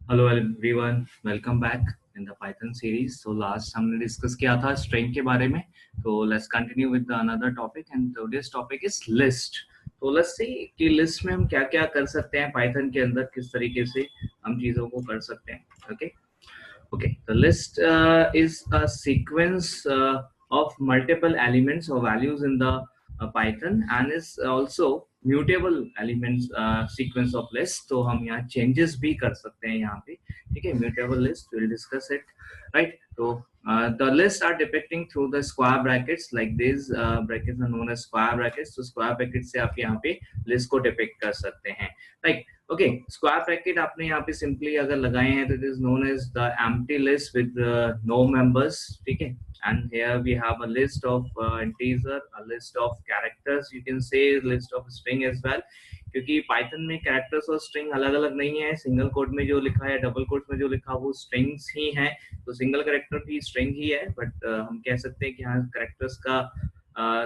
Hello everyone, welcome back in the Python series. So last हमने discuss किया था string के बारे में। तो let's continue with another topic and today's topic is list. तो लेट्स सी कि लिस्ट में हम क्या क्या कर सकते हैं पाइथन के अंदर, किस तरीके से हम चीज़ों को कर सकते हैं। Okay okay, the list is a sequence of multiple elements or values in the Python and is also mutable elements sequence of list। तो हम यहाँ changes भी कर सकते हैं यहाँ पे। ठीक है, mutable list, we'll discuss it, right? तो the lists are depicting through the square brackets like these brackets are known as square brackets। तो square brackets से आप यहाँ पे list को depict कर सकते हैं, right? ओके, स्क्वायर ब्रैकेट आपने यहाँ पे सिंपली अगर लगाए हैं तो it is known as the empty list with no members. ठीक है, and here we have a list of integer, a list of characters, you can say list of string as well, क्योंकि Python में characters और string अलग अलग नहीं है। Single quote में जो लिखा है, डबल कोट में जो लिखा वो स्ट्रिंग्स ही है। तो सिंगल कैरेक्टर भी स्ट्रिंग ही है, बट हम कह सकते हैं कि यहाँ कैरेक्टर्स का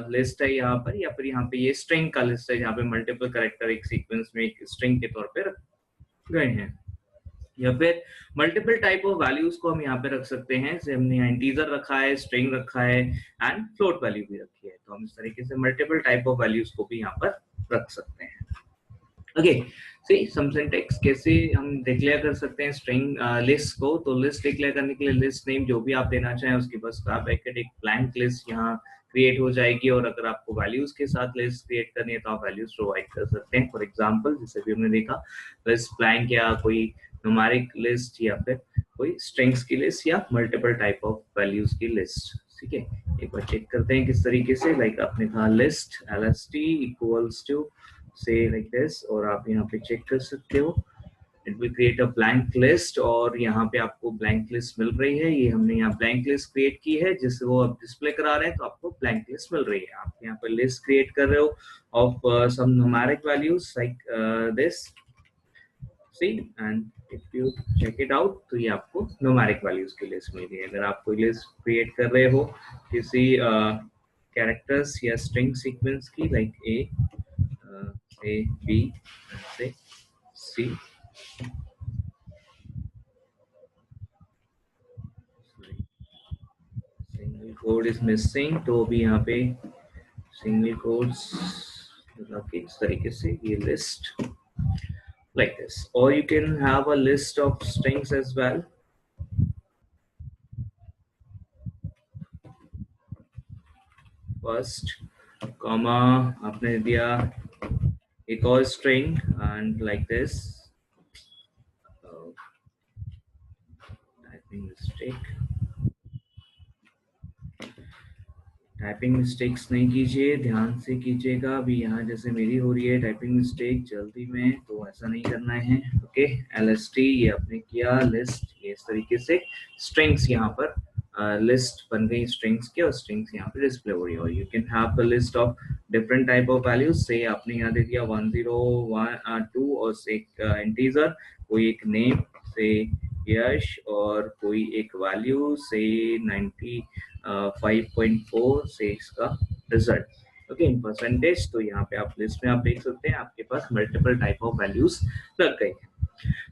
लिस्ट है यहाँ पर, या फिर यहाँ पे ये स्ट्रिंग का लिस्ट है जहाँ पे मल्टीपल कैरेक्टर एक सीक्वेंस में एक स्ट्रिंग के तौर पे रख गए हैं। या फिर मल्टीपल टाइप ऑफ वैल्यूज को हम यहाँ पे रख सकते हैं, जैसे हमने यहाँ इंटीजर रखा है, स्ट्रिंग रखा है एंड फ्लोट वैल्यू भी रखी है। तो हम इस तरीके से मल्टीपल टाइप ऑफ वैल्यूज को भी यहाँ पर रख सकते हैं। ओके, सी सम सिंटैक्स कैसे हम डिक्लेयर कर सकते हैं स्ट्रिंग लिस्ट को। तो लिस्ट डिक्लेयर करने के लिए लिस्ट नेम जो भी आप देना चाहें उसके बस स्क्वायर ब्रैकेट एक ब्लैंक लिस्ट यहाँ क्रिएट हो जाएगी, और अगर आपको वैल्यूज के साथ लिस्ट क्रिएट करनी है तो आप वैल्यूज प्रोवाइड कर सकते हैं। फॉर एग्जांपल जैसे भी हमने देखा, लिस्ट ब्लैंक या कोई न्यूमेरिक लिस्ट या फिर कोई स्ट्रिंग्स की लिस्ट या मल्टीपल टाइप ऑफ वैल्यूज की लिस्ट। ठीक है, एक बार चेक करते हैं किस तरीके से। लाइक आपने कहा list lst equals to say like this, और आप यहाँ पे चेक कर सकते हो it will create a blank list, और यहाँ पे आपको blank list मिल रही है। ये हमने यहाँ blank list create की है जिससे वो अब डिस्प्ले करा रहे हैं, तो आपको blank list मिल रही है। आप यहाँ पे list create कर रहे हो of some numeric values like this, see, and if you check it out तो ये आपको numeric values की list मिल गई है। अगर आप कोई list create कर रहे हो किसी characters या string sequence की, like A, B, say C, single code is missing, तो भी यहाँ पे सिंगल कोड्स लगा के इस तरीके से ये list like this, or you can have a list of strings as well। First comma आपने दिया एक और string and like this, typing mistake, typing mistakes नहीं कीजिए, ध्यान से कीजिएगा। अभी यहाँ जैसे मेरी हो रही है टाइपिंग मिस्टेक जल्दी में, तो ऐसा नहीं करना है। ओके, lst ये आपने किया, लिस्ट ये इस तरीके से स्ट्रिंग्स यहाँ पर लिस्ट बन गई स्ट्रिंग्स की, और स्ट्रिंग्स यहाँ पे डिस्प्ले हो रही है। और you can have the list of different type of values, से आपने यहाँ दे दिया 1 0 1 2 और से एक इंटीजर, कोई एक नेम से यश, और कोई एक वैल्यू से 5.4 से इसका रिजल्ट। Okay, in percentage. तो यहाँ पे आप लिस्ट में आप देख सकते हैं आपके पास मल्टीपल टाइप ऑफ वैल्यूज लग गई है।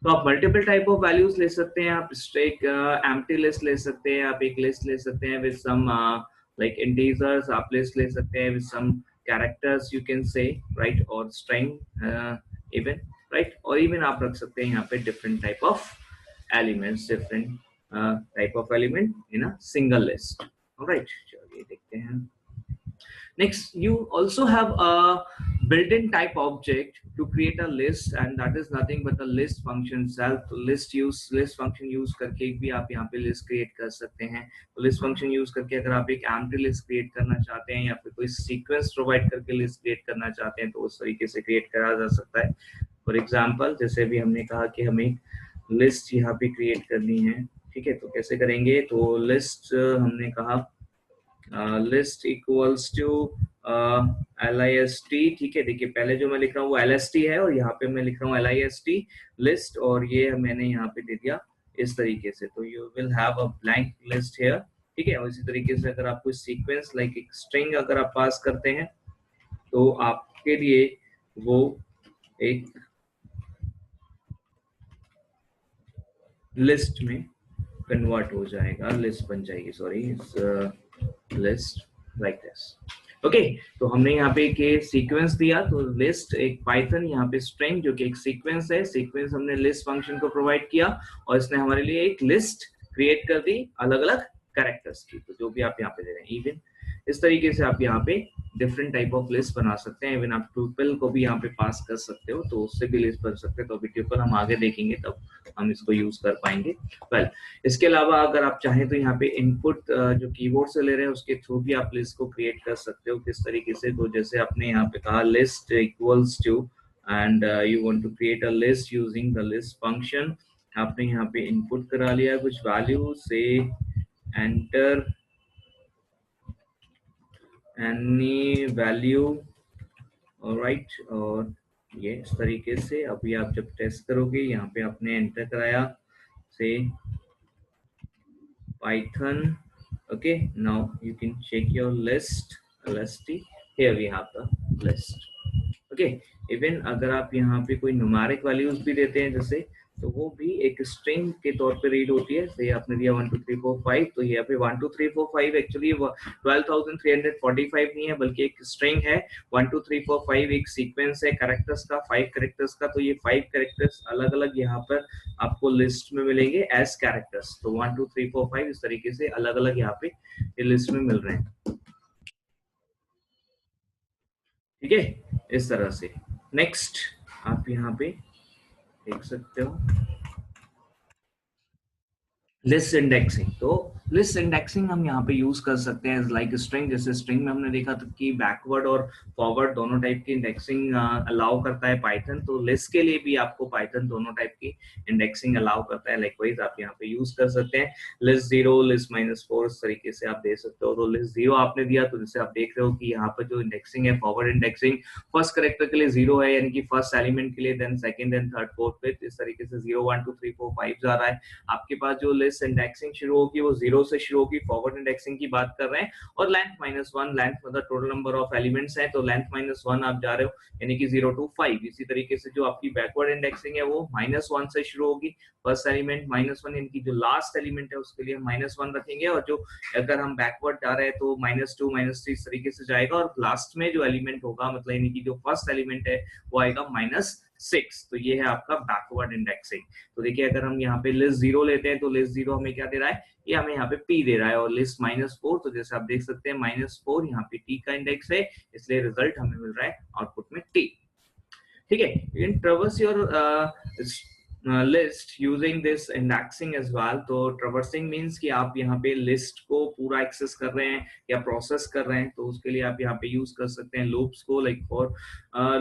तो आप मल्टीपल टाइप ऑफ वैल्यूज ले सकते हैं, आप एक एम्प्टी लिस्ट ले सकते हैं, आप एक लिस्ट ले सकते हैं विद सम लाइक इंटीजर्स, आप लिस्ट ले सकते हैं with some characters, you can say, right, और स्ट्रिंग इवन, राइट, और इवन आप रख सकते हैं यहाँ पे different type of elements, different type of element in a single list. Alright, चलिए देखते हैं। Next, you also have a built-in type object to create a list, and that is nothing but the list function itself। list function use करके भी आप यहाँ पे list create कर सकते हैं। तो list function use करके अगर आप एक empty list create करना चाहते हैं या फिर कोई sequence provide करके list create करना चाहते हैं, तो उस तरीके से create करा जा सकता है। For example, जैसे भी हमने कहा कि हमें list यहाँ पे create करनी है, ठीक है, तो कैसे करेंगे। तो list हमने कहा लिस्ट इक्वल्स टू list, ठीक है। देखिए पहले जो मैं लिख रहा हूँ वो lst है, और यहाँ पे मैं लिख रहा हूँ list लिस्ट, और ये मैंने यहाँ पे दे दिया इस तरीके से। तो you will have a blank list here, ठीक है। और इसी तरीके से अगर आप कोई सीक्वेंस लाइक एक स्ट्रिंग अगर आप पास करते हैं तो आपके लिए वो एक लिस्ट में कन्वर्ट हो जाएगा, लिस्ट बन जाएगी, sorry, list like this. Okay, तो हमने यहाँ पे एक सीक्वेंस दिया, तो लिस्ट एक पाइथन यहाँ पे स्ट्रिंग जो कि एक सीक्वेंस है, सीक्वेंस हमने लिस्ट फंक्शन को प्रोवाइड किया और इसने हमारे लिए एक लिस्ट क्रिएट कर दी अलग अलग कैरेक्टर्स की। तो जो भी आप यहाँ पे दे रहे हैं, इवन इस तरीके से आप यहाँ पे डिफरेंट टाइप ऑफ लिस्ट बना सकते हैं। इवन आप ट्यूपल को भी यहाँ पे पास कर सकते हो, तो उससे भी लिस्ट बन सकते हैं। तो अभी ट्यूपल हम आगे देखेंगे तब हम इसको यूज कर पाएंगे। वेल, इसके अलावा अगर आप चाहें तो यहाँ पे इनपुट जो कीबोर्ड से ले रहे हैं उसके थ्रू भी आप लिस्ट को क्रिएट कर सकते हो। किस तरीके से, तो जैसे आपने यहाँ पे कहा list equals to and you want to create a list using the list function. आपने यहाँ पे इनपुट करा लिया कुछ वैल्यू से, एंटर एनी वैल्यू, ऑलराइट, और ये इस तरीके से अभी आप जब टेस्ट करोगे यहाँ पे आपने एंटर कराया से Python. Okay, now you can check your list, lst. Here we have the list. Okay, even अगर आप यहाँ पे कोई न्यूमेरिक वैल्यूज भी देते हैं जैसे, तो वो भी एक स्ट्रिंग के तौर पे रीड होती है। तो ये आपने दिया 1 2 3 4 5, तो यहाँ पे 1 2 3 4 5 एक्चुअली 12,345 नहीं है, बल्कि एक स्ट्रिंग है। 1 2 3 4 5 एक सीक्वेंस है कैरेक्टर्स का, 5 कैरेक्टर्स का। तो ये 5 कैरेक्टर्स अलग अलग यहाँ पर आपको लिस्ट में मिलेंगे एज कैरेक्टर्स। तो 1 2 3 4 5 इस तरीके से अलग अलग यहाँ पे ये लिस्ट में मिल रहे हैं। ठीक है, इस तरह से। नेक्स्ट आप यहाँ पे देख सकते हो लिस्ट इंडेक्सिंग। तो लिस्ट इंडेक्सिंग हम यहाँ पे यूज कर सकते हैं लाइक स्ट्रिंग। जैसे स्ट्रिंग में हमने देखा था कि बैकवर्ड और फॉरवर्ड दोनों टाइप की इंडेक्सिंग अलाउ करता है पाइथन। तो लिस्ट के लिए भी आपको पाइथन दोनों टाइप की इंडेक्सिंग अलाउ करता है। लाइकवाइज आप यहाँ पे यूज कर सकते हैं लिस्ट 0, लिस्ट -4, इस तरीके से आप दे सकते हो। तो लिस्ट 0 आपने दिया, तो जैसे आप देख रहे हो कि यहाँ पर जो इंडेक्सिंग है फॉरवर्ड इंडेक्सिंग फर्स्ट कैरेक्टर के लिए 0 है, यानी कि फर्स्ट एलिमेंट के लिए, then second, then third, fourth, fifth, इस तरीके से 0 1 2 3 4 5 जा रहा है। आपके पास जो लिस्ट इंडेक्सिंग शुरू होगी वो 0 से शुरू होगी, फॉरवर्ड इंडेक्सिंग की बात कर रहे हैं। और लेंथ -1, लेंथ मतलब टोटल नंबर ऑफ एलिमेंट्स है, तो लेंथ -1 आप जा रहे हो, यानी कि 0 to 5। इसी तरीके से जो आपकी बैकवर्ड इंडेक्सिंग है वो -1 से शुरू होगी, फर्स्ट एलिमेंट -1, यानी कि जो लास्ट एलिमेंट है उसके लिए हम -1 रखेंगे। और जो अगर हम बैकवर्ड जा रहे हैं तो -2 -3 इस तरीके से जाएगा। और लास्ट में जो एलिमेंट होगा, मतलब यानी कि जो फर्स्ट एलिमेंट है वो आएगा -6। तो ये है आपका बैकवर्ड इंडेक्सिंग। तो देखिए अगर हम यहाँ पे लिस्ट 0 लेते हैं तो लिस्ट 0 हमें क्या दे रहा है, ये हमें यहाँ पे p दे रहा है। और लिस्ट -4, तो जैसे आप देख सकते हैं -4 यहाँ पे t का इंडेक्स है, इसलिए रिजल्ट हमें मिल रहा है आउटपुट में t। ठीक है, you can traverse your list using this indexing as well। तो traversing means कि आप यहाँ पे लिस्ट को पूरा एक्सेस कर रहे हैं या प्रोसेस कर रहे हैं, तो उसके लिए आप यहाँ पे यूज कर सकते हैं लूप्स को। लाइक फॉर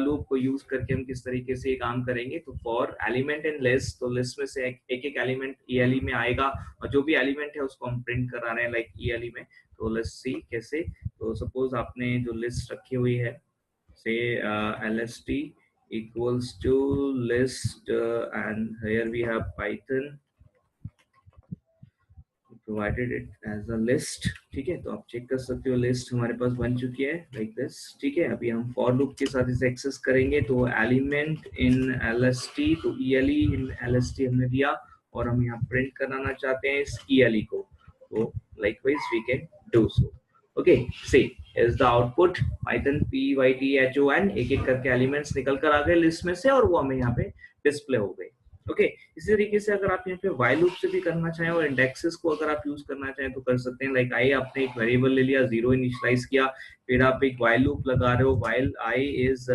लूप को यूज करके हम किस तरीके से ये काम करेंगे, तो फॉर एलिमेंट इन लिस्ट, तो लिस्ट में से एक एक एलिमेंट ELE में आएगा और जो भी एलिमेंट है उसको हम प्रिंट करा रहे हैं लाइक ELE में। तो लेट्स सी कैसे। तो सपोज आपने जो लिस्ट रखी हुई है से LST equals to list and here we have Python provided it as a list। ठीक है, तो आप चेक कर सकते हो लिस्ट हमारे पास बन चुकी है लाइक दिस। ठीक है, अभी हम फॉर लूप के साथ इसे एक्सेस करेंगे। तो एलिमेंट इन LST, तो ELE इन LST हमने दिया और हम यहाँ प्रिंट कराना चाहते हैं इस ELE को, तो likewise we can do so। Okay, see is the output Python python, एक एक करके एलिमेंट्स निकल कर आ गए लिस्ट में से और वो हमें यहाँ पे डिस्प्ले हो गए। ओके, इसी तरीके से अगर आप यहाँ पे while लूप से भी करना चाहें और इंडेक्सेस को अगर आप यूज करना चाहें तो कर सकते हैं। लाइक आई आपने एक वेरिएबल ले लिया, 0 इनिशियलाइज किया, फिर आप एक while लूप लगा रहे हो, while i is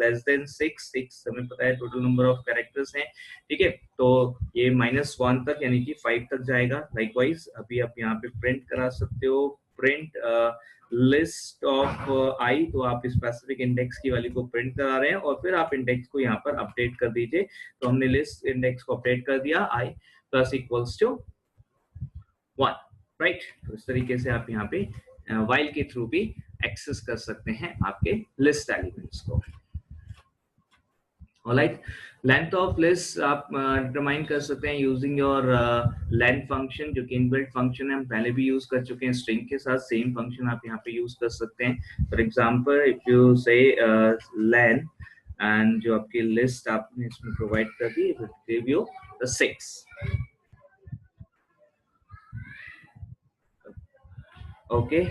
less than 6, हमें पता है टोटल नंबर ऑफ कैरेक्टर्स हैं। ठीक है, तो ये -1 तक यानी कि 5 तक जाएगा। लाइकवाइज अभी आप यहाँ पे प्रिंट करा सकते हो, प्रिंट लिस्ट ऑफ i, तो आप स्पेसिफिक इंडेक्स की वैल्यू को प्रिंट करा रहे हैं और फिर आप इंडेक्स को यहाँ पर अपडेट कर दीजिए। तो हमने लिस्ट इंडेक्स को अपडेट कर दिया i plus equals to 1, right. तो इस तरीके से आप यहाँ पे while के थ्रू भी एक्सेस कर सकते हैं आपके लिस्ट एलिमेंट्स को। ऑलराइट, लेंथ ऑफ लिस्ट आप डिटरमाइन कर सकते हैं यूजिंग योर लेंथ फंक्शन, जो कि इनबिल्ट फंक्शन है, हम पहले भी यूज कर चुके हैं स्ट्रिंग के साथ। सेम फंक्शन आप यहाँ पे यूज कर सकते हैं। For example if you say length and जो आपकी लिस्ट आपने इसमें प्रोवाइड कर दी, give you the 6। Okay,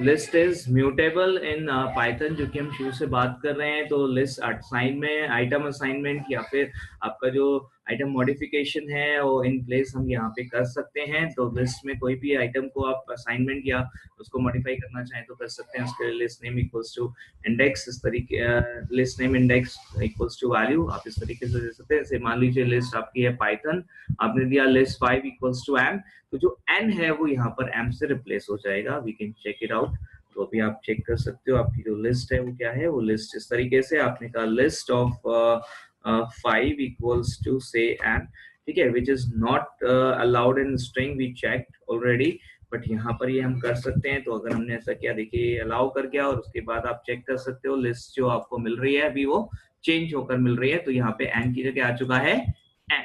list is mutable in Python, जो कि हम शुरू से बात कर रहे हैं। तो लिस्ट असाइनमेंट, आइटम असाइनमेंट या फिर आपका जो आइटम मॉडिफिकेशन है वो इन प्लेस हम यहाँ पे कर सकते हैं। तो लिस्ट में कोई भी आइटम को आप असाइनमेंट या उसको मॉडिफाई करना चाहें तो कर सकते हैं। उसके लिए list name equals to index, इस तरीके list name index equals to value आप इस तरीके से दे सकते हैं। जैसे मान लीजिए लिस्ट आपकी है पाइथन, आपने दिया लिस्ट 5 इक्वल्स टू m, तो जो n है वो यहाँ पर m से रिप्लेस हो जाएगा। We can check it out. तो अभी आप चेक कर सकते हो आपकी जो लिस्ट है वो क्या है। वो लिस्ट इस तरीके से आपने कहा list of 5 equals to say m, ठीक है, which is not allowed in string, we checked already, but यहाँ पर ये हम कर सकते हैं। तो अगर हमने ऐसा किया, देखिए अलाउ कर गया, और उसके बाद आप चेक कर सकते हो लिस्ट जो आपको मिल रही है अभी वो चेंज होकर मिल रही है। तो यहाँ पे n की जगह आ चुका है n।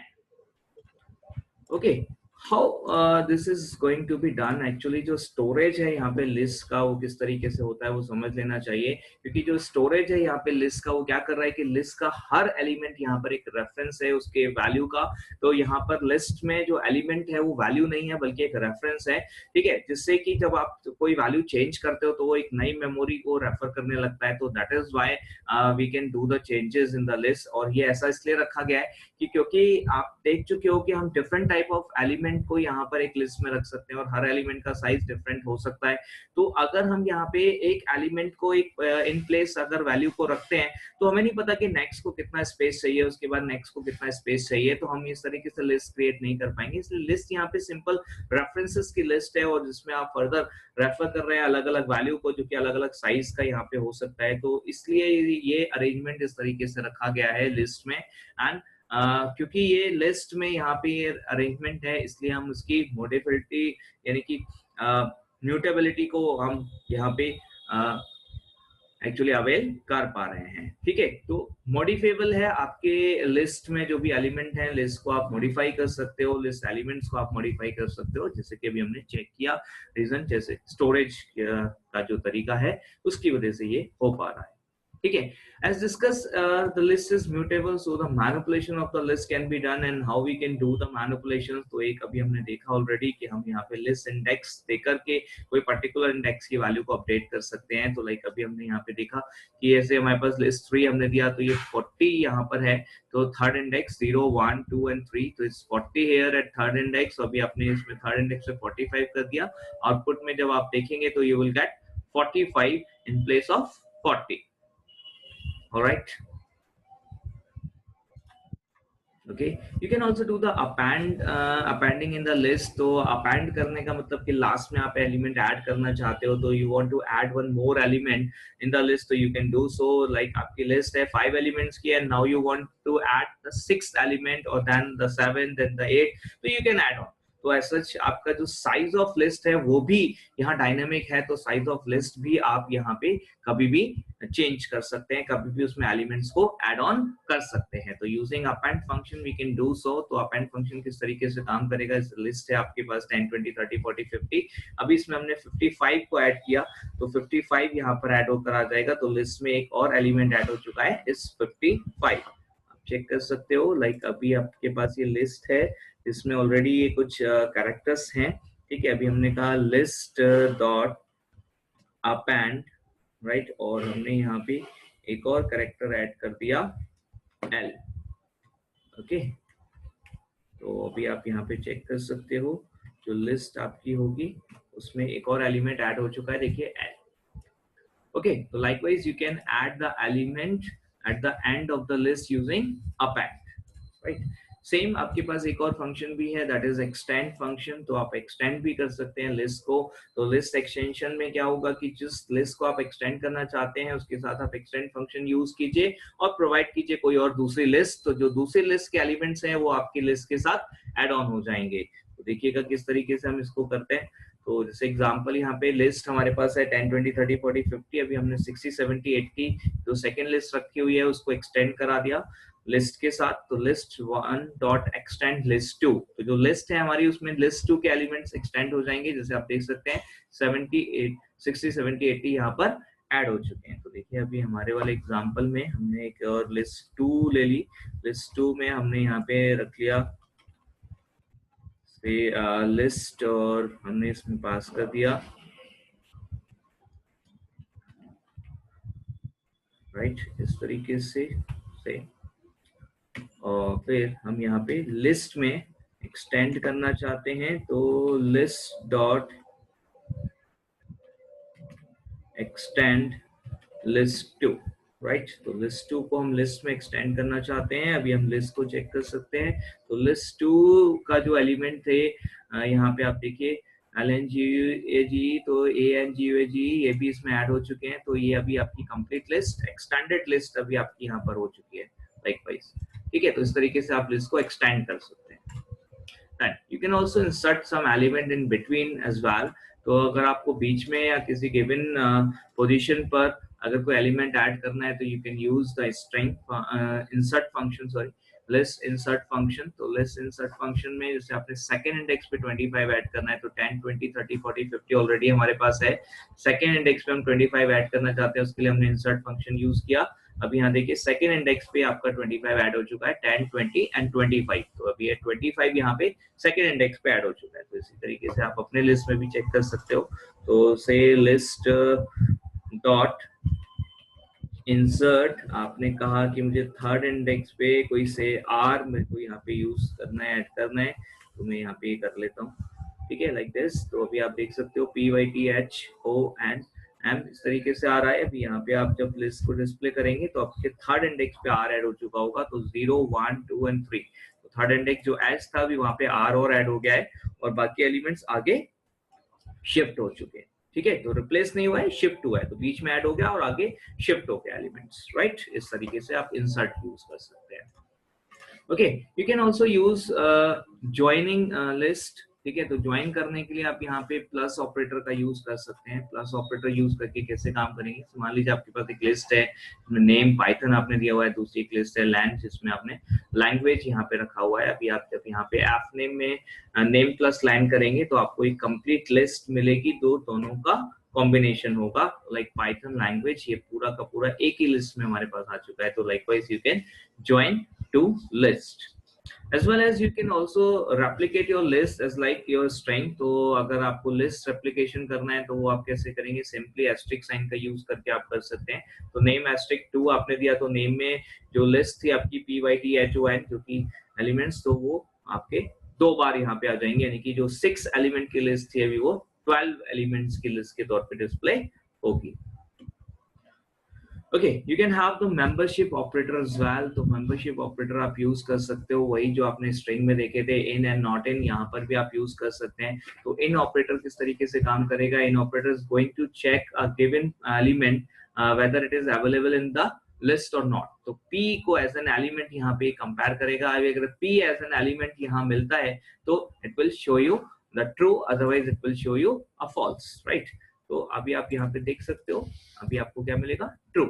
Okay, how this is going to be done. Actually जो स्टोरेज है यहाँ पे लिस्ट का वो किस तरीके से होता है वो समझ लेना चाहिए, क्योंकि जो स्टोरेज है यहाँ पे लिस्ट का वो क्या कर रहा है कि लिस्ट का हर एलिमेंट यहाँ पर एक रेफरेंस है उसके वैल्यू का। तो यहाँ पर लिस्ट में जो एलिमेंट है वो वैल्यू नहीं है बल्कि एक रेफरेंस है, ठीक है, जिससे कि जब आप कोई वैल्यू चेंज करते हो तो वो एक नई मेमोरी को रेफर करने लगता है। तो that is why we can do the changes in the list. और ये ऐसा इसलिए रखा गया है कि क्योंकि आप देख चुके हो कि हम डिफरेंट टाइप ऑफ एलिमेंट को यहाँ पर एक लिस्ट में रख सकते हैं और हर एलिमेंट का साइज डिफरेंट हो सकता है। तो अगर हम यहाँ पे एक एलिमेंट को एक इन प्लेस अगर वैल्यू को रखते हैं तो हमें नहीं पता कि नेक्स्ट को कितना स्पेस चाहिए, उसके बाद नेक्स्ट को कितना स्पेस चाहिए, तो हम इस तरीके से लिस्ट क्रिएट नहीं कर पाएंगे। इसलिए लिस्ट यहाँ पे सिंपल रेफरेंसेस की लिस्ट है और जिसमें आप फर्दर रेफर कर रहे हैं अलग अलग वैल्यू को, जो कि अलग अलग साइज का यहाँ पे हो सकता है। तो इसलिए ये अरेंजमेंट इस तरीके से रखा गया है लिस्ट में। एंड क्योंकि ये लिस्ट में यहाँ पे ये अरेंजमेंट है इसलिए हम उसकी मोडिफिलिटी यानी कि म्यूटेबिलिटी को हम यहाँ पे एक्चुअली अवेल कर पा रहे हैं, ठीक है। तो मॉडिफेबल है आपके लिस्ट में जो भी एलिमेंट है, लिस्ट को आप मॉडिफाई कर सकते हो, लिस्ट एलिमेंट्स को आप मॉडिफाई कर सकते हो, जैसे कि अभी हमने चेक किया रीजन, जैसे स्टोरेज का जो तरीका है उसकी वजह से ये हो पा रहा है, ठीक है। As discussed, the list is mutable, so the manipulation of the list can be done, and how we can do the manipulations. तो एक अभी हमने देखा ऑलरेडी कि हम यहाँ पे लिस्ट इंडेक्स देकर के कोई पर्टिकुलर इंडेक्स की वैल्यू को अपडेट कर सकते हैं। तो लाइक अभी हमने यहाँ पे देखा कि ऐसे हमारे पास लिस्ट 3 हमने दिया तो ये 40 यहाँ पर है, तो थर्ड इंडेक्स 0 1 2 एंड 3, तो it's 40 here at third index. अभी आपने इसमें थर्ड इंडेक्स में 45 कर दिया। आउटपुट में जब आप देखेंगे तो you will get 45 in place of 40। All right, okay, you can also do the appending in the list। तो append करने का मतलब कि लास्ट में आप एलिमेंट ऐड करना चाहते हो, तो you want to add one more element in the list, तो you can do so। like आपकी लिस्ट है 5 एलिमेंट्स की and now you want to add the 6th element or then the 7th and the 8th, तो you can add on। तो ऐसा आपका जो size of list है वो भी यहाँ डायनेमिक है, तो साइज ऑफ लिस्ट भी आप यहाँ पे कभी भी चेंज कर सकते हैं, कभी भी उसमें एलिमेंट्स को ऐड ऑन कर सकते हैं। तो using append function we can do so. तो अपेंड फंक्शन किस तरीके से काम करेगा, इस लिस्ट है आपके पास 10 20 30 40 50, अभी इसमें हमने 55 को ऐड किया तो 55 यहाँ पर ऐड होकर आ जाएगा। तो लिस्ट में एक और एलिमेंट ऐड हो चुका है इस 55, आप चेक कर सकते हो। लाइक अभी आपके पास ये लिस्ट है, इसमें ऑलरेडी ये कुछ कैरेक्टर्स हैं, ठीक है। अभी हमने कहा लिस्ट डॉट अपेंड, राइट, और हमने यहाँ पे एक और कैरेक्टर ऐड कर दिया L, ओके। तो अभी आप यहाँ पे चेक कर सकते हो जो लिस्ट आपकी होगी उसमें एक और एलिमेंट ऐड हो चुका है, देखिए L, ओके। तो likewise you can add the element at the end of the list using append, right. Same आपके पास एक और फंक्शन भी है, दैट इज एक्सटेंड फंक्शन। तो आप एक्सटेंड भी कर सकते हैं लिस्ट को। तो लिस्ट एक्सटेंशन में क्या होगा कि जिस लिस्ट को आप एक्सटेंड करना चाहते हैं उसके साथ आप एक्सटेंड फंक्शन यूज कीजिए और प्रोवाइड कीजिए कोई और दूसरी लिस्ट, तो जो दूसरी लिस्ट के एलिमेंट्स हैं वो आपकी लिस्ट के साथ एड ऑन हो जाएंगे। तो देखिएगा किस तरीके से हम इसको करते हैं। तो जैसे एग्जांपल यहाँ पे लिस्ट हमारे पास है 10 20 30 40 50, अभी हमने 60 70 80 जो सेकंड लिस्ट रखी हुई है उसको एक्सटेंड करा दिया लिस्ट के साथ। तो लिस्ट 1 डॉट एक्सटेंड लिस्ट 2, तो जो लिस्ट है हमारी उसमें लिस्ट 2 के एलिमेंट्स एक्सटेंड हो जाएंगे, जैसे आप देख सकते हैं 70 60 70 80 यहाँ पर ऐड हो चुके हैं। तो देखिए अभी हमारे वाले एग्जांपल में हमने एक और लिस्ट 2 ले ली। लिस्ट 2 में हमने यहाँ पे रख लिया लिस्ट और हमने इसमें पास कर दिया राइट इस तरीके से और फिर हम यहाँ पे लिस्ट में एक्सटेंड करना चाहते हैं तो list dot extend list 2 right. तो लिस्ट 2 को हम लिस्ट में एक्सटेंड करना चाहते हैं। अभी हम लिस्ट को चेक कर सकते हैं। तो लिस्ट 2 का जो एलिमेंट थे यहाँ पे आप देखिए LNGUAG, तो ANGUAG ये भी इसमें ऐड हो चुके हैं। तो ये अभी आपकी कंप्लीट लिस्ट एक्सटेंडेड लिस्ट अभी आपकी यहाँ पर हो चुकी है लाइकवाइज। ठीक है, तो इस तरीके से आप लिस्ट को एक्सटेंड कर सकते हैं। And you can also insert some element in between as well. तो अगर आपको बीच में या किसी गिवन पोजीशन पर अगर कोई एलिमेंट ऐड करना है तो you can use the string insert function, sorry list insert function. तो लिस्ट इंसर्ट फंक्शन में जैसे आपने सेकंड इंडेक्स पे 25 ऐड करना है तो 10 20 30 40 50 ऑलरेडी हमारे पास है। सेकंड इंडेक्स पे हम 25 ऐड करना चाहते हैं, उसके लिए हमने इंसर्ट फंक्शन यूज किया। अभी यहाँ देखिए सेकंड इंडेक्स पे आपका 25 ऐड हो चुका है, 10 20 एंड 25। तो अभी ये 25 यहाँ पे सेकंड इंडेक्स पे ऐड हो चुका है। तो इसी तरीके से आप अपने लिस्ट में भी चेक कर सकते हो। तो से लिस्ट डॉट इंसर्ट, आपने कहा कि मुझे थर्ड इंडेक्स पे कोई से आर मेरे को यहाँ पे यूज करना है, ऐड करना है, तो मैं यहाँ पे कर लेता हूँ। ठीक है, लाइक दिस। तो अभी आप देख सकते हो PYTHONM इस तरीके से आ रहा है। अभी यहाँ पे आप जब लिस्ट को डिस्प्ले करेंगे तो आपके थर्ड इंडेक्स पे आर ऐड हो चुका होगा। तो 0 1 2 एंड 3, तो थर्ड इंडेक्स जो एच था अभी वहां पे आर और ऐड हो गया है और बाकी एलिमेंट्स आगे शिफ्ट हो चुके हैं। ठीक है, तो रिप्लेस नहीं हुआ है, शिफ्ट हुआ है। तो बीच में ऐड हो गया और आगे शिफ्ट हो गया एलिमेंट्स राइट। इस तरीके से आप इंसर्ट यूज कर सकते हैं। Okay, you can also use joining list. ठीक है, तो ज्वाइन करने के लिए आप यहाँ पे प्लस ऑपरेटर का यूज कर सकते हैं। प्लस ऑपरेटर यूज करके कैसे काम करेंगे, तो मान लीजिए आपके पास एक लिस्ट है जिसमें नेम पाइथन आपने दिया हुआ है, दूसरी एक लिस्ट है लैंड जिसमें आपने लैंग्वेज यहाँ पे रखा हुआ है। अभी आप जब यहाँ पे एफ नेम में नेम प्लस लैंड करेंगे तो आपको एक कंप्लीट लिस्ट मिलेगी, दोनों का कॉम्बिनेशन होगा लाइक पाइथन लैंग्वेज। ये पूरा का पूरा एक ही लिस्ट में हमारे पास आ चुका है। तो likewise you can join two list as well as you can also replicate your list as like your string। तो अगर आपको लिस्ट रेप्लिकेशन करना है तो वो आप कैसे करेंगे, सिंपली एस्ट्रिक साइन का यूज करके आप कर सकते हैं। तो नेम एस्ट्रिक 2 आपने दिया तो नेम में जो लिस्ट थी आपकी PYTHON जो की एलिमेंट्स, तो वो आपके 2 बार यहाँ पे आ जाएंगे, यानी कि जो 6 एलिमेंट की लिस्ट थी अभी वो 12 एलिमेंट्स की लिस्ट के तौर पे डिस्प्ले होगी। Okay, you can have the membership operator as well. तो मेंबरशिप ऑपरेटर आप यूज कर सकते हो, वही जो आपने स्ट्रिंग में देखे थे इन एंड नॉट इन, यहाँ पर भी आप यूज कर सकते हैं। तो इन ऑपरेटर किस तरीके से काम करेगा, in operator is going to check a given element whether it is available in the list और नॉट। तो P को एज एन एलिमेंट यहाँ पे कंपेयर करेगा। अगर P एज एन एलिमेंट यहाँ मिलता है तो it will show you the true, otherwise it will show you a false right. तो अभी आप यहाँ पे देख सकते हो, अभी आपको क्या मिलेगा, ट्रू।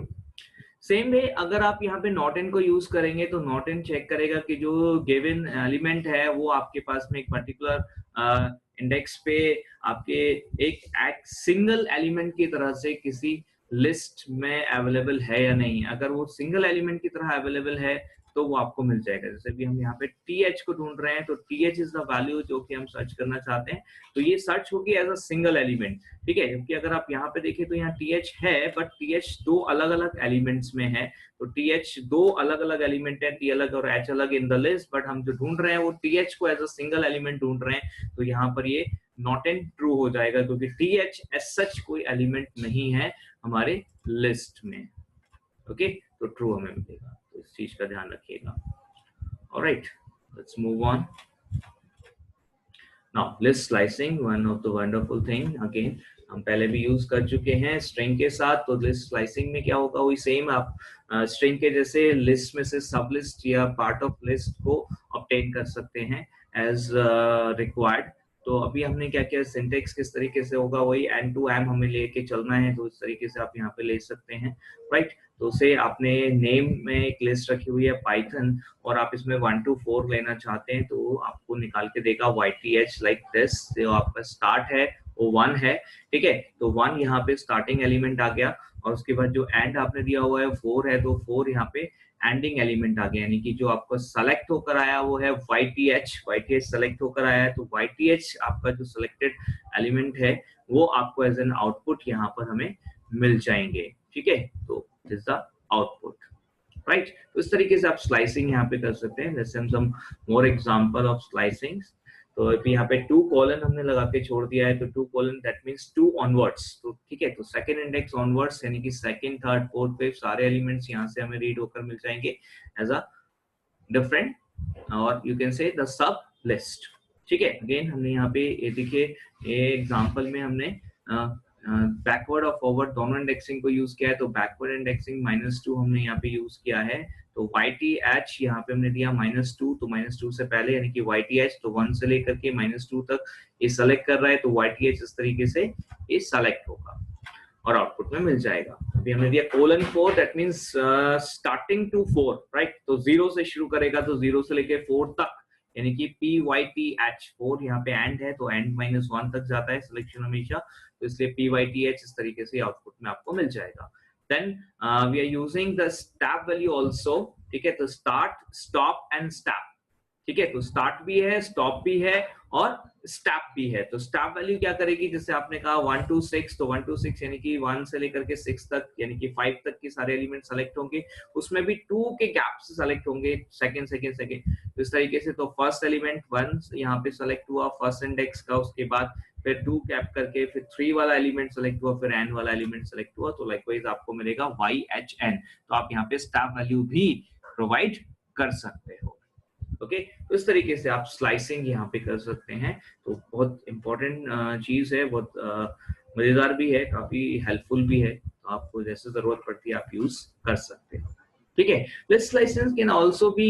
सेम वे अगर आप यहाँ पे नॉट इन को यूज करेंगे तो नॉट इन चेक करेगा कि जो गिवन एलिमेंट है वो आपके पास में एक पर्टिकुलर इंडेक्स पे आपके एक सिंगल एलिमेंट की तरह से किसी लिस्ट में अवेलेबल है या नहीं। अगर वो सिंगल एलिमेंट की तरह अवेलेबल है तो वो आपको मिल जाएगा। जैसे भी हम यहाँ पे TH को ढूंढ रहे हैं तो TH इज द वैल्यू जो कि हम सर्च करना चाहते हैं, तो ये सर्च होगी एज अ सिंगल एलिमेंट। ठीक है, क्योंकि अगर आप यहाँ पे देखें तो यहाँ TH है बट TH 2 अलग अलग एलिमेंट्स में है। तो TH 2 अलग अलग एलिमेंट है, T अलग और H अलग इन द लिस्ट, बट हम जो ढूंढ रहे हैं वो TH को एज अ सिंगल एलिमेंट ढूंढ रहे हैं। तो यहाँ पर ये नॉट इन ट्रू हो जाएगा क्योंकि TH एज सच कोई एलिमेंट नहीं है हमारे लिस्ट में। ओके, तो ट्रू हमें मिलेगा, तो इस चीज का ध्यान रखिएगा। Alright, let's move on. Now list slicing, one of the wonderful thing, again हम पहले भी यूज कर चुके हैं स्ट्रिंग के साथ। तो लिस्ट स्लाइसिंग में क्या होगा, वही सेम आप स्ट्रिंग के जैसे लिस्ट में से सब लिस्ट या पार्ट ऑफ लिस्ट को ऑब्टेन कर सकते हैं एज रिक्वायर्ड। तो अभी हमने क्या किया, सिंटेक्स किस तरीके से होगा, वही एंड टू एम हमें लेके चलना है। तो इस तरीके से आप यहाँ पे ले सकते हैं राइट। तो से आपने नेम में एक लिस्ट रखी हुई है पाइथन और आप इसमें 1 to 4 लेना चाहते हैं तो आपको निकाल के देगा YTH लाइक दिस। जो आपका स्टार्ट है वो 1 है, ठीक है। तो 1 यहाँ पे स्टार्टिंग एलिमेंट आ गया, और उसके बाद जो एंड आपने दिया हुआ है 4 है, तो 4 यहाँ पे एंडिंग एलिमेंट आ गया, यानी कि जो आपको सेलेक्ट होकर आया वो है YTH सेलेक्ट होकर आया है। तो YTH आपका जो सिलेक्टेड एलिमेंट है वो आपको एज एन आउटपुट यहाँ पर हमें मिल जाएंगे, ठीक है। तो दिस द आउटपुट, राइट। तो इस तरीके से आप स्लाइसिंग यहाँ पे कर सकते हैं। Let's some more example of slicing. तो अभी यहाँ पे 2 कॉलन हमने लगा के छोड़ दिया है, तो 2 कॉलन दैट मींस 2 ऑनवर्ड्स, तो ठीक है। तो सेकंड इंडेक्स ऑनवर्ड्स यानी कि सेकंड, थर्ड, फोर्थ, फिफ्थ सारे एलिमेंट्स यहाँ से हमें रीड होकर मिल जाएंगे एज अ डिफरेंट, और यू कैन से द सब लिस्ट, ठीक है। अगेन हमने यहाँ पे ये देखिए, ये एग्जांपल में हमने बैकवर्ड और फॉरवर्ड दोनों इंडेक्सिंग को यूज किया है। तो बैकवर्ड इंडेक्सिंग -2 हमने यहाँ पे यूज किया है। तो YTH यहाँ पे हमने दिया -2, तो -2 से पहले यानी कि YTH, तो 1 से लेकर के -2 तक ये सेलेक्ट कर रहा है, तो YTH इस तरीके से ये सेलेक्ट होगा और आउटपुट में मिल जाएगा। अभी हमने दिया :4, दैट मींस स्टार्टिंग टू 4, राइट। तो 0 से शुरू करेगा, तो 0 से लेके 4 तक, यानी कि PYTH 4 यहाँ पे एंड है, तो एंड -1 तक जाता है सिलेक्शन हमेशा, तो इसलिए PYTH इस तरीके से आउटपुट में आपको मिल जाएगा। Then we are using the step value also, ठीक है। तो स्टार्ट, स्टॉप एंड स्टैप, ठीक है। तो स्टार्ट भी है, स्टॉप भी है और स्टैप भी है। तो स्टैप वैल्यू क्या करेगी, जैसे आपने कहा 1 to 6, तो 1 to 6 यानी कि 1 से लेकर के 6 तक, यानी कि 5 तक के सारे एलिमेंट सेलेक्ट होंगे, उसमें भी 2 के गैप से सेलेक्ट होंगे, सेकंड सेकंड सेकंड, तो इस तरीके से। तो फर्स्ट एलिमेंट 1 यहाँ पे सेलेक्ट हुआ फर्स्ट इंडेक्स का, उसके बाद फिर 2 गैप करके फिर 3 वाला एलिमेंट सेलेक्ट हुआ, फिर n वाला एलिमेंट सेलेक्ट हुआ, तो लाइकवाइज आपको मिलेगा YHN। तो आप यहाँ पे स्टैप वैल्यू भी प्रोवाइड कर सकते हो, ओके। तो इस तरीके से आप स्लाइसिंग यहाँ पे कर सकते हैं। तो बहुत इंपॉर्टेंट चीज है, बहुत मजेदार भी है, काफी हेल्पफुल भी है, तो आपको जैसे जरूरत पड़ती है आप यूज कर सकते हो, ठीक है। List slicing can also be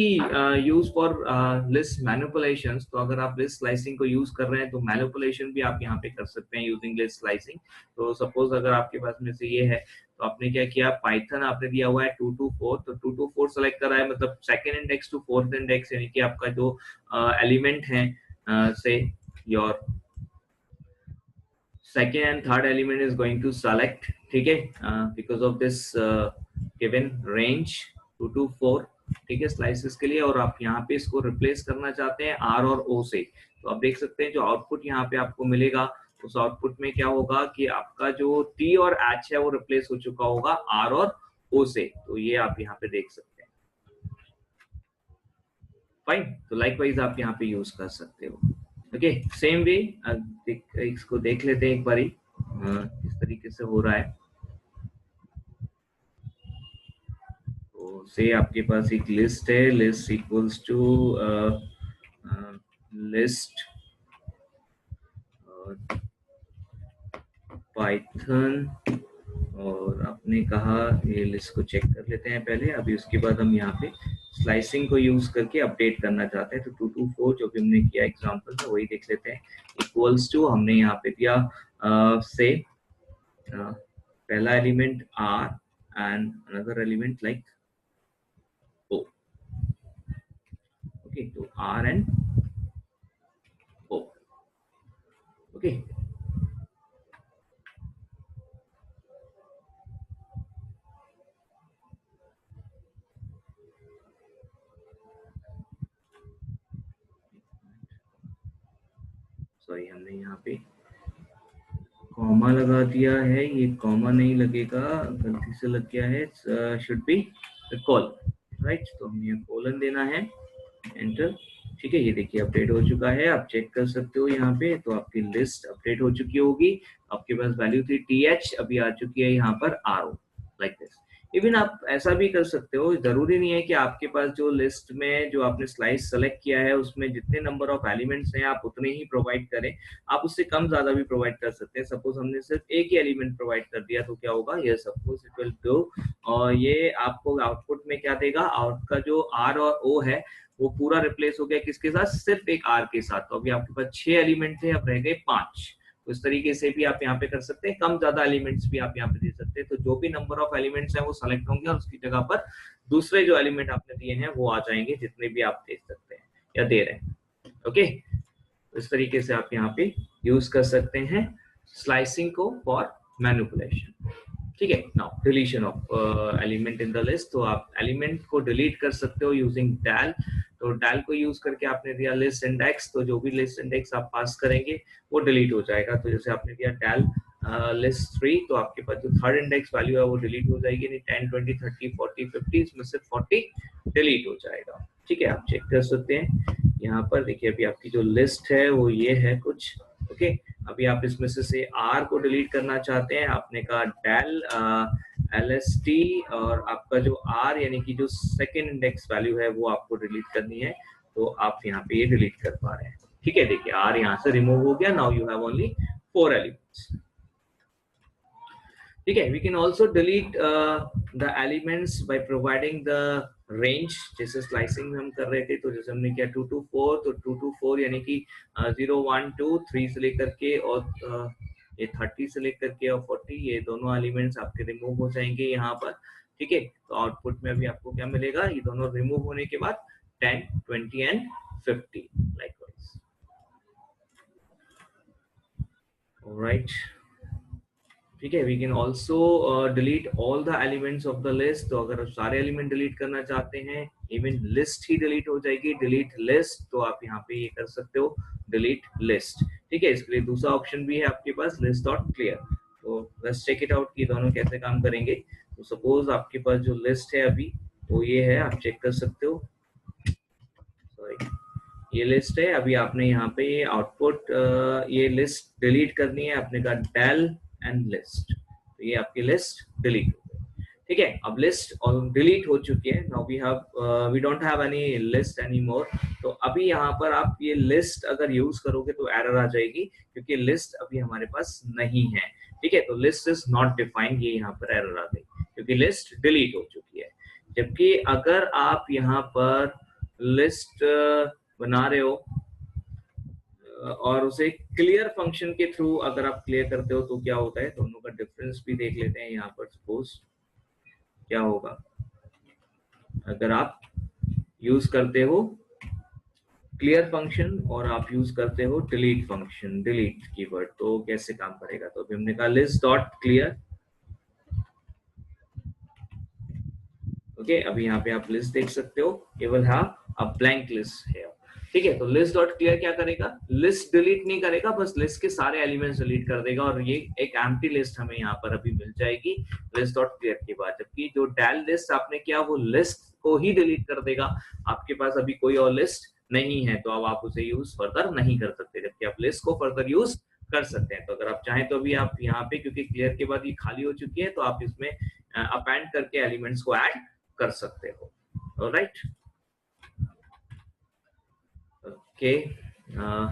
use for list manipulations. तो अगर आप लिस्ट स्लाइसिंग को यूज कर रहे हैं तो मैनिपुलेशन भी आप यहाँ पे कर सकते हैं यूजिंग लिस्ट स्लाइसिंग। तो सपोज अगर आपके पास में से ये है, तो आपने क्या किया, पाइथन आपने दिया हुआ है 2 to 4, तो 2 to 4 सेलेक्ट करा है, मतलब second index to fourth index, यानी कि आपका जो एलिमेंट है say your second and third element is going to select, ठीक है, because of this given range 2 to 4, ठीक है, स्लाइसेस के लिए। और आप यहाँ पे इसको रिप्लेस करना चाहते हैं R और O से, तो आप देख सकते हैं जो आउटपुट यहाँ पे आपको मिलेगा, उस आउटपुट में क्या होगा कि आपका जो T और H है वो रिप्लेस हो चुका होगा R और O से, तो ये आप यहाँ पे देख सकते हैं, फाइन। तो लाइकवाइज आप यहाँ पे यूज कर सकते हो, ओके। सेम वे इसको देख लेते हैं एक बारी किस तरीके से हो रहा है। तो से आपके पास एक लिस्ट है, list equals to list Python, और आपने कहा ये लिस्ट को चेक कर लेते हैं पहले, अभी उसके बाद हम यहाँ पे स्लाइसिंग को यूज करके अपडेट करना चाहते हैं। तो 2 to 4 जो भी हमने किया एग्जांपल में वही देख लेते हैं। इक्वल्स टू हमने यहाँ पे दिया से पहला element R and another element like O, okay. तो R and O, okay. Sorry, हमने यहाँ पे कॉमा लगा दिया है, ये कॉमा नहीं लगेगा, गलती से लग गया है, शुड बी कॉल, राइट। तो हमें यहाँ कोलन देना है, एंटर, ठीक है। ये देखिए अपडेट हो चुका है, आप चेक कर सकते हो यहाँ पे। तो आपकी लिस्ट अपडेट हो चुकी होगी, आपके पास वैल्यू थी TH, अभी आ चुकी है यहाँ पर RO, लाइक दिस। इवन आप ऐसा भी कर सकते हो, जरूरी नहीं है कि आपके पास जो लिस्ट में जो आपने स्लाइस सेलेक्ट किया है उसमें जितने नंबर ऑफ एलिमेंट्स हैं आप उतने ही प्रोवाइड करें, आप उससे कम ज्यादा भी प्रोवाइड कर सकते हैं। सपोज हमने सिर्फ एक ही एलिमेंट प्रोवाइड कर दिया तो क्या होगा, ये सपोज इट विल डू, और ये आपको आउटपुट में क्या देगा, आउट का जो R और O है वो पूरा रिप्लेस हो गया किसके साथ, सिर्फ एक R के साथ। तो अभी आपके पास 6 एलिमेंट थे, अब रह गए 5। तो इस तरीके से भी आप यहाँ पे कर सकते हैं, कम ज्यादा एलिमेंट्स भी आप यहाँ पे दे सकते हैं। तो जो भी नंबर ऑफ एलिमेंट्स हैं वो सेलेक्ट होंगे और उसकी जगह पर दूसरे जो एलिमेंट आपने दिए हैं वो आ जाएंगे, जितने भी आप दे सकते हैं या दे रहे हैं, ओके। तो इस तरीके से आप यहाँ पे यूज कर सकते हैं स्लाइसिंग को फॉर मैनिपुलेशन। ठीक है, now deletion of element in the list. तो आप एलिमेंट को डिलीट कर सकते हो यूजिंग डेल। तो डेल को यूज करके आपने दिया लिस्ट इंडेक्स, तो जो भी लिस्ट इंडेक्स आप पास करेंगे वो डिलीट हो जाएगा। तो जैसे आपने दिया डेल लिस्ट 3, तो आपके पास जो थर्ड इंडेक्स वैल्यू है वो डिलीट हो जाएगी, नहीं 10 20 30 40 50, इसमें से 40 डिलीट हो जाएगा। ठीक है, आप चेक कर सकते हैं यहाँ पर। देखिए अभी आपकी जो लिस्ट है वो ये है कुछ। ओके, अभी आप इसमें से आर को डिलीट करना चाहते हैं, आपने कहा डेल LST, और आपका जो आर यानी कि जो सेकेंड इंडेक्स वैल्यू है वो आपको डिलीट करनी है, तो आप यहाँ पे ये डिलीट कर पा रहे हैं। ठीक है, देखिए आर यहाँ से रिमूव हो गया। Now you have only 4 elements. ठीक है, we can also delete the elements by providing the range. जैसे स्लाइसिंग में हम कर रहे थे, तो जैसे हमने किया 2 to 4, तो 2 to 4 यानी कि 0 1 2 3 से लेकर के और ये 30 से लेकर के और 40, ये दोनों एलिमेंट्स आपके रिमूव हो जाएंगे यहाँ पर। ठीक है, तो आउटपुट में अभी आपको क्या मिलेगा, ये दोनों रिमूव होने के बाद 10 20 एंड 50 लाइकवाइज। ऑलराइट, ठीक है, we can also delete all the elements of the list. तो अगर आप सारे एलिमेंट डिलीट करना चाहते हैं, इवन लिस्ट ही डिलीट हो जाएगी, डिलीट लिस्ट, तो आप यहाँ पे ये कर सकते हो, डिलीट लिस्ट। ठीक है, इसके लिए दूसरा ऑप्शन भी है आपके पास, लिस्ट डॉट क्लियर। तो लेट्स चेक इट आउट कि दोनों कैसे काम करेंगे। तो सपोज आपके पास जो लिस्ट है अभी वो ये है, आप चेक कर सकते हो। सॉरी, ये लिस्ट है। अभी आपने यहाँ पे ये आउटपुट ये लिस्ट डिलीट करनी है, आपने कहा डेल एंड लिस्ट, तो ये आपकी लिस्ट डिलीट हो गई। ठीक है, अब लिस्ट डिलीट हो चुकी है। Now we don't have any list any more. तो अभी यहाँ पर आप ये लिस्ट अगर यूज करोगे तो एरर आ जाएगी, क्योंकि लिस्ट अभी हमारे पास नहीं है। ठीक है, तो लिस्ट इज नॉट डिफाइंड, ये यहाँ पर एरर आ गई क्योंकि लिस्ट डिलीट हो चुकी है। जबकि अगर आप यहाँ पर लिस्ट बना रहे हो और उसे क्लियर फंक्शन के थ्रू अगर आप क्लियर करते हो, तो क्या होता है, दोनों का डिफरेंस भी देख लेते हैं यहाँ पर। सपोज क्या होगा अगर आप यूज करते हो क्लियर फंक्शन और आप यूज करते हो डिलीट फंक्शन, डिलीट कीवर्ड, तो कैसे काम करेगा। तो अभी हमने कहा लिस्ट डॉट क्लियर। ओके, अभी यहाँ पे आप लिस्ट देख सकते हो, ये will have a blank list है। ठीक है, तो लिस्ट डॉट क्लियर क्या करेगा, लिस्ट डिलीट नहीं करेगा, बस लिस्ट के सारे एलिमेंट्स डिलीट कर देगा, और ये एक एम्प्टी लिस्ट हमें यहाँ पर अभी मिल जाएगी लिस्ट डॉट क्लियर के बाद। जबकि जो डेल लिस्ट आपने किया वो लिस्ट को ही डिलीट कर देगा, आपके पास अभी कोई और लिस्ट नहीं है, तो अब आप उसे यूज फर्दर नहीं कर सकते, जबकि आप लिस्ट को फर्दर यूज कर सकते हैं। तो अगर आप चाहें तो अभी आप यहाँ पे, क्योंकि क्लियर के बाद ये खाली हो चुकी है, तो आप इसमें अपेंड करके एलिमेंट्स को ऐड कर सकते हो। Alright, okay,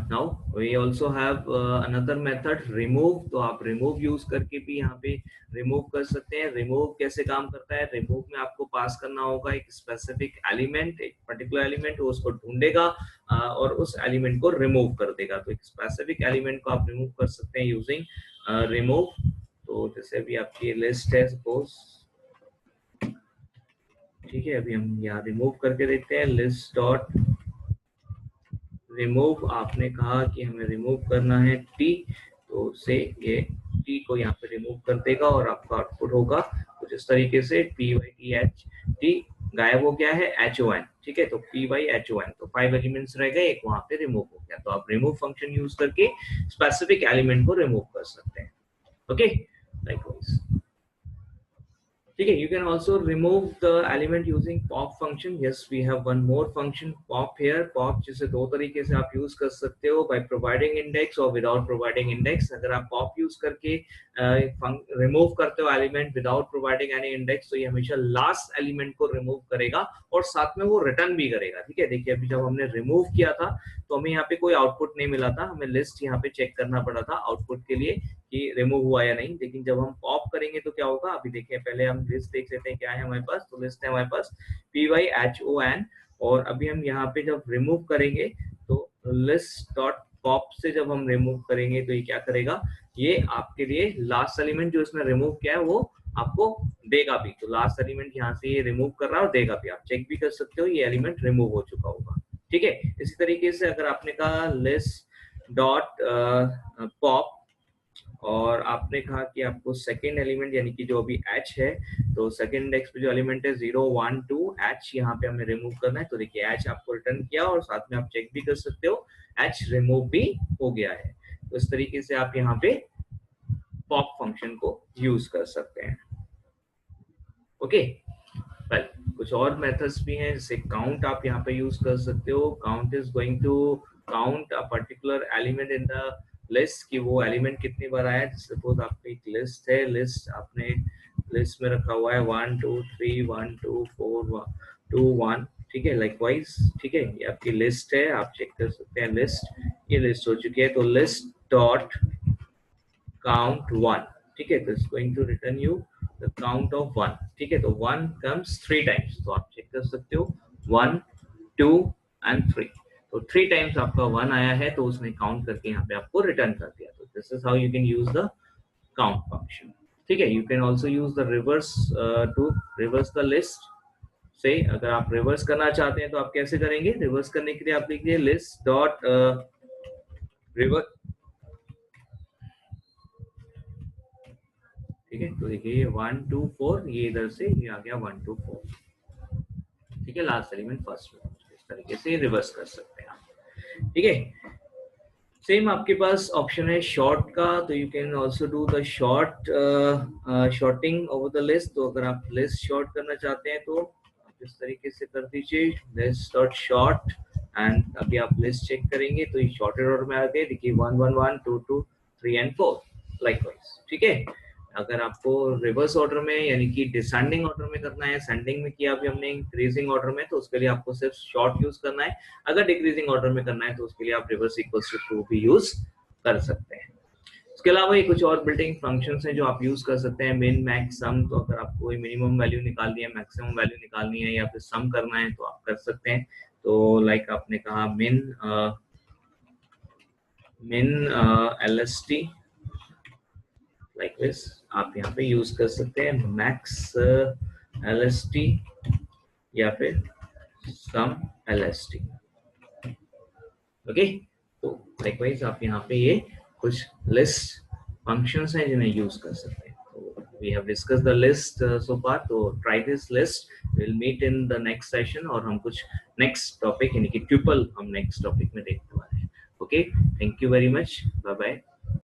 now we also have another method remove। तो आप remove यूज करके भी यहाँ पे remove कर सकते हैं। remove कैसे काम करता है, remove में आपको पास करना होगा एक स्पेसिफिक एलिमेंट, एक पर्टिकुलर एलिमेंट, वो उसको ढूंढेगा और उस एलिमेंट को रिमूव कर देगा। तो एक स्पेसिफिक एलिमेंट को आप रिमूव कर सकते हैं यूजिंग रिमूव। तो जैसे अभी आपकी लिस्ट है सपोज, ठीक है, अभी हम यहाँ रिमूव करके देखते हैं, लिस्ट डॉट रिमूव। आपने कहा कि हमें रिमूव करना है टी, तो से ये टी को यहाँ पे रिमूव कर देगा और आपका आउटपुट होगा कुछ इस तरीके से, PYTHT गायब हो गया है, HON। ठीक है, तो PYHON, तो 5 एलिमेंट्स रह गए, एक वहां पे रिमूव हो गया। तो आप रिमूव फंक्शन यूज करके स्पेसिफिक एलिमेंट को रिमूव कर सकते हैं। Okay, likewise. ठीक है, you can also remove the element using pop function। yes, we have one more function pop here। pop जिसे दो तरीके से आप यूज कर सकते हो, by providing index और without providing index। अगर आप pop यूज करके रिमूव करते हो element without providing any index, तो ये हमेशा लास्ट एलिमेंट को रिमूव करेगा और साथ में वो रिटर्न भी करेगा। ठीक है, देखिए अभी जब हमने रिमूव किया था तो हमें यहाँ पे कोई आउटपुट नहीं मिला था, हमें लिस्ट यहाँ पे चेक करना पड़ा था आउटपुट के लिए कि रिमूव हुआ या नहीं। लेकिन जब हम पॉप करेंगे तो क्या होगा, अभी देखिए पहले हम लिस्ट देख लेते हैं क्या है हमारे पास। तो लिस्ट है हमारे पास PYHON, और अभी हम यहाँ पे जब रिमूव करेंगे तो लिस्ट डॉट पॉप से जब हम रिमूव करेंगे तो ये क्या करेगा, ये आपके लिए लास्ट एलिमेंट जो इसमें रिमूव किया है वो आपको देगा भी। तो लास्ट एलिमेंट यहाँ से ये रिमूव कर रहा है और देगा भी, आप चेक भी कर सकते हो ये एलिमेंट रिमूव हो चुका होगा। ठीक है, इसी तरीके से अगर आपने कहा लिस्ट डॉट पॉप और आपने कहा कि आपको सेकेंड एलिमेंट यानी कि जो अभी h है, तो सेकेंड इंडेक्स पे जो एलिमेंट है 0 1 2 h यहाँ पे हमें रिमूव करना है। तो देखिए h आपको रिटर्न किया और साथ में आप चेक भी कर सकते हो h रिमूव भी हो गया है। तो इस तरीके से आप यहाँ पे पॉप फंक्शन को यूज कर सकते हैं। ओके, वेल कुछ और मेथड्स भी हैं, जैसे काउंट आप यहाँ पे यूज कर सकते हो। Count is going to count a particular element in the list कि वो एलिमेंट कितनी बार आया। सपोज आपकी एक लिस्ट है, लिस्ट आपने लिस्ट में रखा हुआ है 1 2 3 1 2 4 2 1, ठीक है, लाइकवाइज, ठीक है, ये आपकी लिस्ट है, आप चेक कर सकते हैं लिस्ट, ये लिस्ट हो चुकी है। तो लिस्ट डॉट काउंट 1, ठीक है, तो it's going to return you the count of 1, ठीक है। तो 1 कम्स 3 टाइम्स, तो आप चेक कर सकते हो 1 2 एंड 3, तो 3 टाइम्स आपका 1 आया है, तो उसने काउंट करके यहाँ पे आपको रिटर्न कर दिया। तो this is how you can use the count function, ठीक है। You can also use the reverse to reverse the list. Say अगर आप रिवर्स करना चाहते हैं तो आप कैसे करेंगे? रिवर्स करने के लिए आप लिखिए लिस्ट डॉट रिवर्स, ठीक है। तो देखिए ये 1 2 4, ये इधर से ये आ गया 1 2 4, ठीक है, लास्ट एलिमेंट फर्स्ट में। इस तरीके से रिवर्स कर सकते हैं आप, ठीक है। सेम आपके पास ऑप्शन है शॉर्ट का, तो you can also do the sort sorting over the list. तो अगर आप लिस्ट शॉर्ट करना चाहते हैं तो आप इस तरीके से कर दीजिए लिस्ट डॉट शॉर्ट, एंड अभी आप लिस्ट चेक करेंगे तो ये शॉर्टेड ऑर्डर में आ गए, देखिए 1 1 1 2 2 3 एंड 4 लाइकवाइज, ठीक है। अगर आपको रिवर्स ऑर्डर में यानी कि डिसेंडिंग ऑर्डर में करना है, सेंडिंग में किया अभी हमने इंक्रीजिंग ऑर्डर में, तो उसके लिए आपको सिर्फ शॉर्ट यूज करना है। अगर डिक्रीजिंग ऑर्डर में करना है तो उसके लिए आप रिवर्स इक्वल्स टू ट्रू भी यूज कर सकते हैं। इसके अलावा ये कुछ और बिल्टिंग फंक्शंस हैं जो आप यूज कर सकते हैं, मिन मैक्स सम। तो अगर आपको मिनिमम वैल्यू निकालनी है, मैक्सिमम वैल्यू निकालनी है या फिर सम करना है तो आप कर सकते हैं। तो लाइक आपने कहा मिन LST लाइक दिस, आप यहाँ पे यूज कर सकते हैं मैक्स LST या फिर सम LST, ओके। तो लाइकवाइज आप यहाँ पे ये कुछ लिस्ट फंक्शंस हैं जिन्हें यूज कर सकते हैं। तो we have discuss the list so far, तो try this list, will meet in the next session, और हम कुछ नेक्स्ट टॉपिक यानी कि ट्यूपल हम नेक्स्ट टॉपिक में देखने वाले हैं। Okay, thank you very much, bye bye.